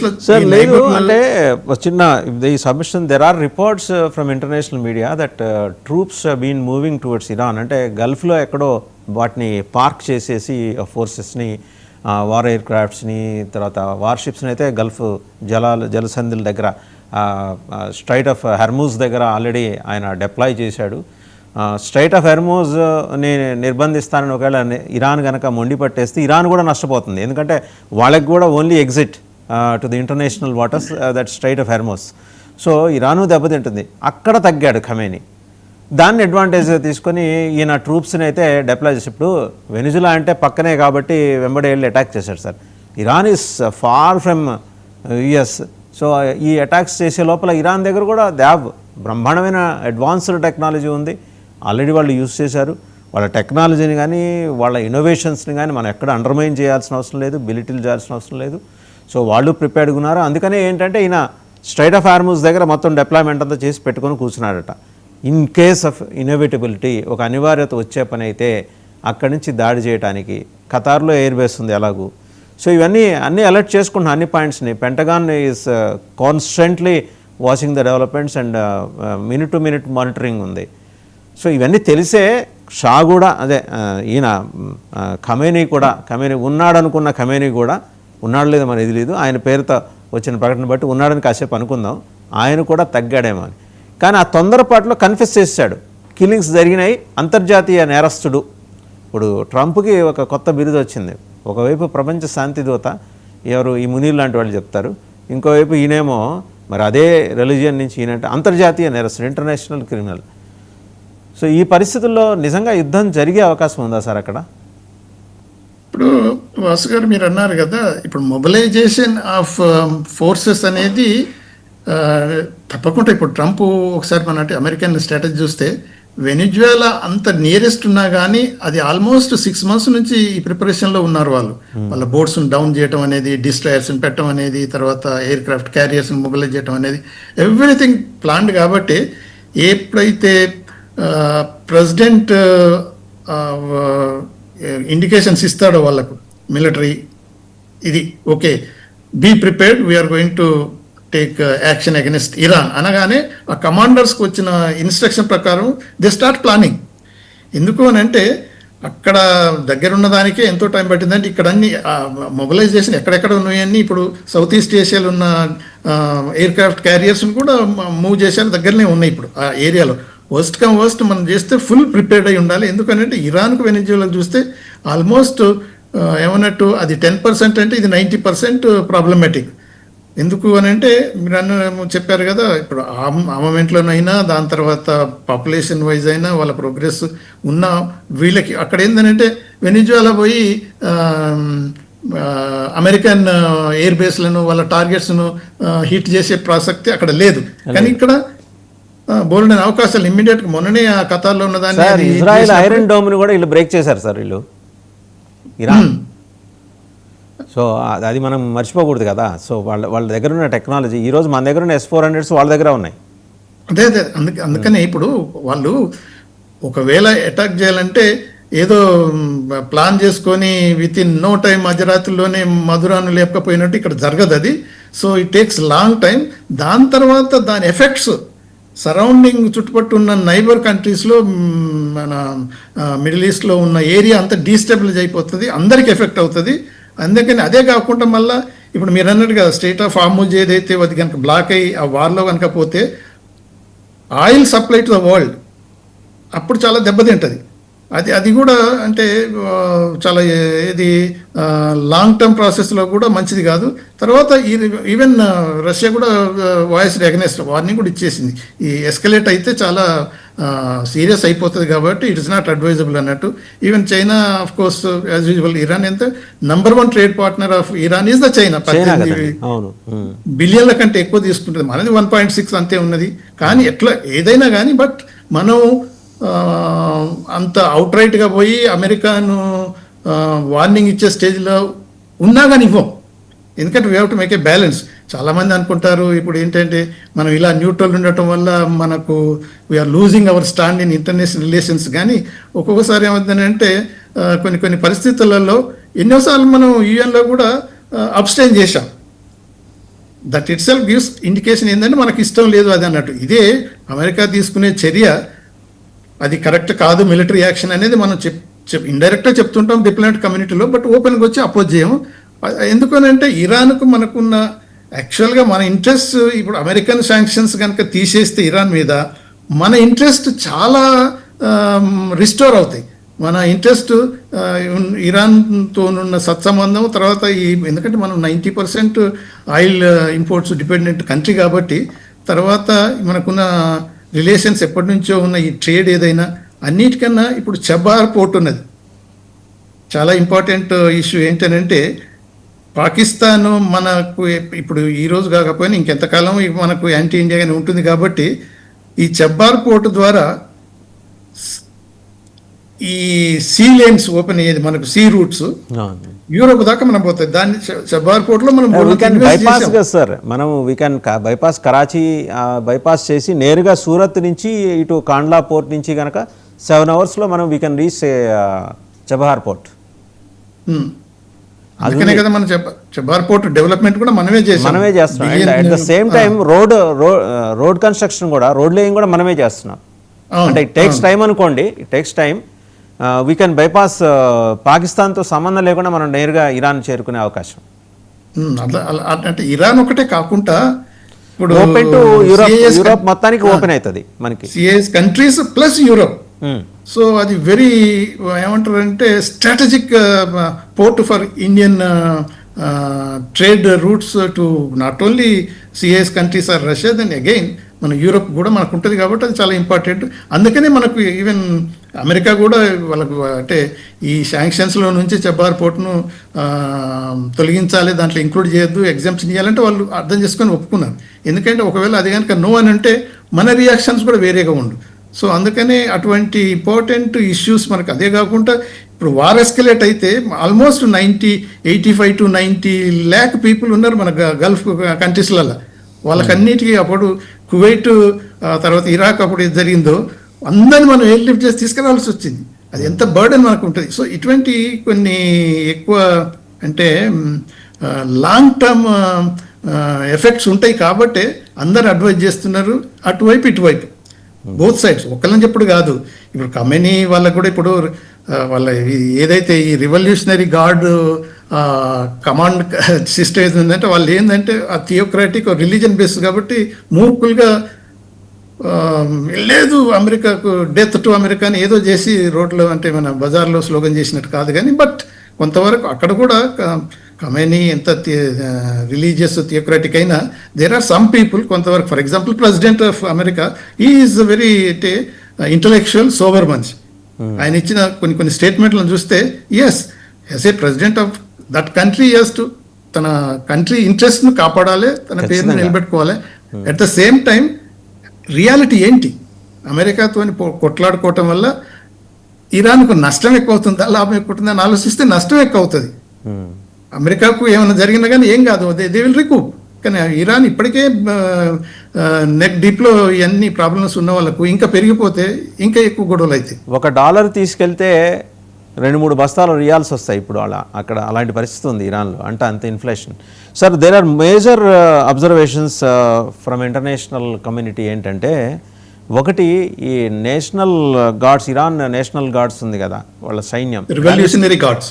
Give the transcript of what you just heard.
లో సార్ లేదు అంటే చిన్న ఈ submission there are reports from international media that troops been moving towards Iran, అంటే గల్ఫ్లో ఎక్కడో వాటిని పార్క్ చేసేసి ఫోర్సెస్ని వార్ ఎయిర్ క్రాఫ్ట్స్ని తర్వాత వార్షిప్స్ని అయితే గల్ఫ్ జలసంధుల దగ్గర స్ట్రైట్ ఆఫ్ హెర్మూజ్ దగ్గర ఆల్రెడీ ఆయన డిప్లాయ్ చేశాడు. స్ట్రైట్ ఆఫ్ హెర్మూజ్ని నిర్బంధిస్తానని ఒకవేళ ఇరాన్ కనుక మొండి పట్టేస్తే ఇరాన్ కూడా నష్టపోతుంది, ఎందుకంటే వాళ్ళకి కూడా only exit to the international waters that strait of Hormuz. So Iran దెబ్బతింటుంది. అక్కడ తగ్గాడు ఖమేని, దాన్ని అడ్వాంటేజ్ తీసుకొని ఈయన ట్రూప్స్ని అయితే డిప్లాయ్ చేసి, ఇప్పుడు వెనిజులా అంటే పక్కనే కాబట్టి వెంబడి వెళ్ళి అటాక్ చేశాడు sir. Iran is far from US. So ఈ అటాక్స్ చేసే లోపల ఇరాన్ దగ్గర కూడా బ్రహ్మాండమైన అడ్వాన్స్డ్ టెక్నాలజీ ఉంది, ఆల్రెడీ వాళ్ళు యూజ్ చేశారు. వాళ్ళ టెక్నాలజీని కానీ వాళ్ళ ఇన్నోవేషన్స్ని కానీ మనం ఎక్కడ అండర్మైన్ చేయాల్సిన అవసరం లేదు, బిలిటిల్ చేయాల్సిన అవసరం లేదు. సో వాళ్ళు ప్రిపేర్డ్గా ఉన్నారు. అందుకనే ఏంటంటే ఈయన స్ట్రైట్ ఆఫ్ హార్మూజ్ దగ్గర మొత్తం డిప్లాయ్మెంట్ అంతా చేసి పెట్టుకొని కూర్చున్నాడట. ఇన్ కేస్ ఆఫ్ ఇన్నోవేటబిలిటీ, ఒక అనివార్యత వచ్చే పని అయితే అక్కడి నుంచి దాడి చేయడానికి ఖతార్లో ఎయిర్ బేస్ ఉంది ఎలాగూ. సో ఇవన్నీ అలర్ట్ చేసుకుంటున్నాను అన్ని పాయింట్స్ని. Pentagon is constantly watching the developments and minute to minute monitoring ఉంది. సో ఇవన్నీ తెలిసే షా కూడా అదే ఈయన ఖమేనీ ఉన్నాడనుకున్న ఖమేనీ కూడా ఉన్నాడు లేదో మన ఇది లేదు, ఆయన పేరుతో వచ్చిన ప్రకటన బట్టి ఉన్నాడని కాసేపు అనుకుందాం, ఆయన కూడా తగ్గాడేమో అని. కానీ ఆ తొందరపాటులో కన్ఫెస్ చేశాడు, కిల్లింగ్స్ జరిగినాయి, అంతర్జాతీయ నేరస్తుడు. ఇప్పుడు ట్రంప్కి ఒక కొత్త బిరుదు వచ్చింది. ఒకవైపు ప్రపంచ శాంతి దూత, ఎవరు ఈ మునీర్ లాంటి వాళ్ళు చెప్తారు, ఇంకోవైపు ఈయనేమో మరి అదే రిలీజియన్ నుంచి ఈయనంటే అంతర్జాతీయ నేరస్తుడు, ఇంటర్నేషనల్ క్రిమినల్. సో ఈ పరిస్థితుల్లో నిజంగా యుద్ధం జరిగే అవకాశం ఉందా సార్ అక్కడ? ఇప్పుడు వాసు గారు మీరు అన్నారు కదా, ఇప్పుడు మొబిలైజేషన్ ఆఫ్ ఫోర్సెస్ అనేది తప్పకుండా ఇప్పుడు ట్రంప్ ఒకసారి మన అంటే అమెరికన్ స్ట్రాటజీ చూస్తే వెనిజువేలా అంత నియరెస్ట్ ఉన్నా కానీ అది ఆల్మోస్ట్ 6 months నుంచి ఈ ప్రిపరేషన్లో ఉన్నారు వాళ్ళు. వాళ్ళ బోట్స్ని డౌన్ చేయడం అనేది, డిస్ట్రాయర్స్ని పెట్టడం అనేది, తర్వాత ఎయిర్ క్రాఫ్ట్ క్యారియర్స్ని మొబిలైజ్ చేయడం అనేది ఎవ్రీథింగ్ ప్లాన్డ్. కాబట్టి ఎప్పుడైతే ప్రెసిడెంట్ ఇండికేషన్స్ ఇస్తాడో వాళ్ళకు మిలిటరీ ఇది okay be prepared, we are going to take action against Iran అనగానే ఆ కమాండర్స్కి వచ్చిన ఇన్స్ట్రక్షన్ ప్రకారం దే స్టార్ట్ ప్లానింగ్. ఎందుకు అని అంటే అక్కడ దగ్గర ఉన్న దానికే ఎంతో టైం పట్టిందంటే ఇక్కడ అన్ని మొబిలైజేషన్ ఎక్కడెక్కడ ఉన్నాయన్నీ ఇప్పుడు సౌత్ ఈస్ట్ ఏషియాలో ఉన్న ఎయిర్ క్రాఫ్ట్ క్యారియర్స్ని కూడా మూవ్ చేసే దగ్గరనే ఉన్నాయి ఇప్పుడు ఆ ఏరియాలో. వర్స్ట్ కమ్ వర్స్ట్ మనం చేస్తే ఫుల్ ప్రిపేర్డ్ అయి ఉండాలి. ఎందుకంటే ఇరాన్కు వెనిజువేలాకు చూస్తే ఆల్మోస్ట్ ఏమన్నట్టు అది 10% అంటే ఇది 90% ప్రాబ్లమాటిక్. ఎందుకు అని అంటే మీరు చెప్పారు కదా, ఇప్పుడు ఆర్మమెంట్లోనైనా దాని తర్వాత పాపులేషన్ వైజ్ అయినా వాళ్ళ ప్రోగ్రెస్ ఉన్న వీళ్ళకి అక్కడ ఏంటంటే వెనిజువేలా పోయి అమెరికన్ ఎయిర్ బేస్లను వాళ్ళ టార్గెట్స్ను హిట్ చేసే ప్రసక్తి అక్కడ లేదు. కానీ ఇక్కడ బోల్డెన్ అవకాశాలు ఇమ్మీడియట్గా మొన్ననే ఆ ఖతార్లో ఉన్నదాన్ని ఇజ్రాయెల్ ఐరన్ డోమ్ని కూడా వీళ్ళు బ్రేక్ చేశారు సార్ వీళ్ళు ఇరాన్. సో అది మనం మర్చిపోకూడదు కదా. సో వాళ్ళ దగ్గర ఉన్న టెక్నాలజీ ఈరోజు మన దగ్గర ఉన్న S-400s వాళ్ళ దగ్గర ఉన్నాయి. అదే అందుకనే ఇప్పుడు వాళ్ళు ఒకవేళ అటాక్ చేయాలంటే ఏదో ప్లాన్ చేసుకొని విత్ ఇన్ నో టైం మధ్యరాత్రిలోనే మధురాను లేపకపోయినట్టు ఇక్కడ జరగదు అది. So it takes long time. దాని తర్వాత దాని ఎఫెక్ట్స్ సరౌండింగ్ చుట్టుపట్టు ఉన్న నైబర్ కంట్రీస్లో మన మిడిల్ ఈస్ట్లో ఉన్న ఏరియా అంతా డీస్టెబిలైజ్ అయిపోతుంది, అందరికి ఎఫెక్ట్ అవుతుంది. అందుకని అదే కాకుండా మళ్ళీ ఇప్పుడు మీరు అన్నట్టు కదా స్ట్రెయిట్ ఆఫ్ హార్మూజ్ ఏదైతే అది కనుక బ్లాక్ అయ్యి ఆ వార్లో కనుక పోతే oil supply to the world అప్పుడు చాలా దెబ్బతింటుంది. అది కూడా అంటే చాలా ఇది లాంగ్ టర్మ్ ప్రాసెస్లో కూడా మంచిది కాదు. తర్వాత ఈవెన్ రష్యా కూడా వాయిస్ అగెన్స్ట్ వార్నింగ్ కూడా ఇచ్చేసింది, ఈ ఎస్కలేట్ అయితే చాలా సీరియస్ అయిపోతుంది కాబట్టి ఇట్ ఇస్ నాట్ అడ్వైజబుల్ అన్నట్టు. Even China of course as usual Iran ఎంత #1 trade partner of Iran is the China. 18 బిలియన్ల కంటే ఎక్కువ తీసుకుంటుంది, మనది 1.6 అంతే ఉన్నది. కానీ ఎట్లా ఏదైనా కానీ బట్ మనం అంత అవుట్ రైట్గా పోయి అమెరికాను వార్నింగ్ ఇచ్చే స్టేజ్లో ఉన్నా కానీ ఇవ్వం. ఎందుకంటే we have to make a balance. చాలామంది అనుకుంటారు ఇప్పుడు ఏంటంటే మనం ఇలా న్యూట్రల్ ఉండటం వల్ల మనకు we are losing our stand in international relations. కానీ ఒక్కొక్కసారి ఏమవుతుందంటే కొన్ని పరిస్థితులలో ఎన్నోసార్లు మనం యుఎన్లో కూడా అబ్స్టైన్ చేశాం. That it self gives indication ఏంటంటే మనకి ఇష్టం లేదు అది అన్నట్టు. ఇదే అమెరికా తీసుకునే చర్య అది కరెక్ట్ కాదు, మిలిటరీ యాక్షన్ అనేది మనం ఇండైరెక్ట్గా చెప్తుంటాం డిప్లొమాటిక్ కమ్యూనిటీలో, బట్ ఓపెన్గా వచ్చి అపోజ్ చేయము. ఎందుకనంటే ఇరాన్కు మనకున్న యాక్చువల్గా మన ఇంట్రెస్ట్ ఇప్పుడు అమెరికన్ శాంక్షన్స్ కనుక తీసేస్తే ఇరాన్ మీద మన ఇంట్రెస్ట్ చాలా రిస్టోర్ అవుతాయి. మన ఇంట్రెస్ట్ ఇరాన్తో ఉన్న సత్సంబంధం తర్వాత ఎందుకంటే మనం 90% ఆయిల్ ఇంపోర్ట్స్ డిపెండెంట్ కంట్రీ కాబట్టి తర్వాత మనకున్న రిలేషన్స్ ఎప్పటి నుంచో ఉన్న ఈ ట్రేడ్ ఏదైనా అన్నిటికన్నా ఇప్పుడు చబార్ పోర్ట్ ఉన్నది. చాలా ఇంపార్టెంట్ ఇష్యూ ఏంటంటే పాకిస్తాన్ మనకు ఇప్పుడు ఈ రోజు కాకపోయినా ఇంకెంతకాలం మనకు యాంటీ ఇండియాగానే ఉంటుంది కాబట్టి ఈ చబార్ పోర్ట్ ద్వారా ఈ సీ లేన్స్ ఓపెన్ అయ్యేది, మనకు సీ రూట్స్ యూరోప్ దాకా మనం పోతాయి. దాన్ని చబార్ పోర్ట్ లో మనం బైపాస్ కదా సార్, మనం we can bypass Karachi bypass చేసి నేరుగా సూరత్ నుంచి ఇటు కాండ్లా పోర్ట్ నుంచి కనుక 7 hours లో మనం we can reach Chabahar port. అందుకనే కదా మనం చబార్ పోర్ట్ డెవలప్మెంట్ కూడా మనమే చేస్తున్నాం. At the same time road construction కూడా, రోడ్ లేయింగ్ కూడా మనమే చేస్తున్నాం. అంటే ఇట్ టేక్స్ టైం అనుకోండి, it takes time. We can bypass పాకిస్తాన్తో సంబంధం లేకుండా మనం నేరుగా ఇరాన్ చేరుకునే అవకాశం. అంటే ఇరాన్ ఒకటే కాకుండా ఇప్పుడు ఓపెన్ టు యూరోప్ మొత్తానికి ఓపెన్ అవుతుంది మనకి, CIS countries plus Europe. So అది వెరీ ఏమంటారంటే strategic port for Indian trade routes to not only CIS countries or Russia, then again మన యూరోప్ కూడా మనకు ఉంటుంది కాబట్టి అది చాలా ఇంపార్టెంట్. అందుకనే మనకు ఈవెన్ అమెరికా కూడా వాళ్ళకు అంటే ఈ శాంక్షన్స్లో నుంచి చబార్ పోర్ట్ను తొలగించాలి, దాంట్లో ఇంక్లూడ్ చేయొద్దు, ఎగ్జామ్షన్ చేయాలంటే వాళ్ళు అర్థం చేసుకొని ఒప్పుకున్నారు. ఎందుకంటే ఒకవేళ అది కనుక నో అని అంటే మన రియాక్షన్స్ కూడా వేరేగా ఉండు. సో అందుకనే అటువంటి ఇంపార్టెంట్ ఇష్యూస్ మనకు, అదే కాకుండా ఇప్పుడు వార్ ఎస్కలేట్ అయితే ఆల్మోస్ట్ 85 to 90 lakh పీపుల్ ఉన్నారు మన గల్ఫ్ కంట్రీస్లలో. వాళ్ళకన్నిటికీ అప్పుడు కువైట్ తర్వాత ఇరాక్ అప్పుడు ఏది జరిగిందో అందరిని మనం ఎయిర్ లిఫ్ట్ చేసి తీసుకురావాల్సి వచ్చింది. అది ఎంత బర్డెన్ మనకు ఉంటుంది. సో ఇటువంటి కొన్ని ఎక్కువ అంటే లాంగ్ టర్మ్ ఎఫెక్ట్స్ ఉంటాయి కాబట్టి అందరు అడ్వైజ్ చేస్తున్నారు అటువైపు ఇటువైపు, బోత్ సైడ్స్. ఒకళ్ళని చెప్పుడు కాదు. ఇప్పుడు కమెనీ వాళ్ళకు కూడా ఇప్పుడు వాళ్ళ ఏదైతే ఈ రివల్యూషనరీ గార్డ్ కమాండ్ సిస్టమ్ ఏది ఉందంటే వాళ్ళు ఏంటంటే ఆ థియోక్రాటిక్ రిలీజన్ బేస్డ్ కాబట్టి మూర్ఖులుగా లేదు అమెరికాకు డెత్ టు అమెరికా అని ఏదో చేసి రోడ్లో అంటే మన బజార్లో స్లోగన్ చేసినట్టు కాదు కానీ, బట్ కొంతవరకు అక్కడ కూడా కమేనీ ఎంత రిలీజియస్ థియోక్రాటిక్ అయినా దేర్ ఆర్ సమ్ పీపుల్ కొంతవరకు. For example president of America is very intellectual sober మనిషి. ఆయన ఇచ్చిన కొన్ని స్టేట్మెంట్లను చూస్తే as as a president of that country has to తన కంట్రీ ఇంట్రెస్ట్ను కాపాడాలి, తన పేరుని నిలబెట్టుకోవాలి. At the same time reality ఏంటి, అమెరికాతో కొట్లాడుకోవటం వల్ల ఇరాన్కు నష్టం ఎక్కువ అవుతుందా లాభం ఎక్కువ అవుతుందా అని ఆలోచిస్తే నష్టం ఎక్కువ అవుతుంది. అమెరికాకు ఏమైనా జరిగినా కానీ ఏం కాదు, దే విల్ రికూప్. కానీ ఇరాన్ ఇప్పటికే నెక్ డీప్లో ఇవన్నీ ప్రాబ్లమ్స్ ఉన్న వాళ్ళకు ఇంకా పెరిగిపోతే ఇంకా ఎక్కువ గొడవలు అవుతాయి. $1 తీసుకెళ్తే 2-3 బస్తాలు రియాల్స్ వస్తాయి ఇప్పుడు అక్కడ. అలాంటి పరిస్థితి ఉంది ఇరాన్లో, అంటే అంత inflation. Sir there are major observations from international community ఏంటంటే, ఒకటి ఈ national guards, Iran national guards ఉంది కదా వాళ్ళ సైన్యం, రివల్యూషనరీ గార్డ్స్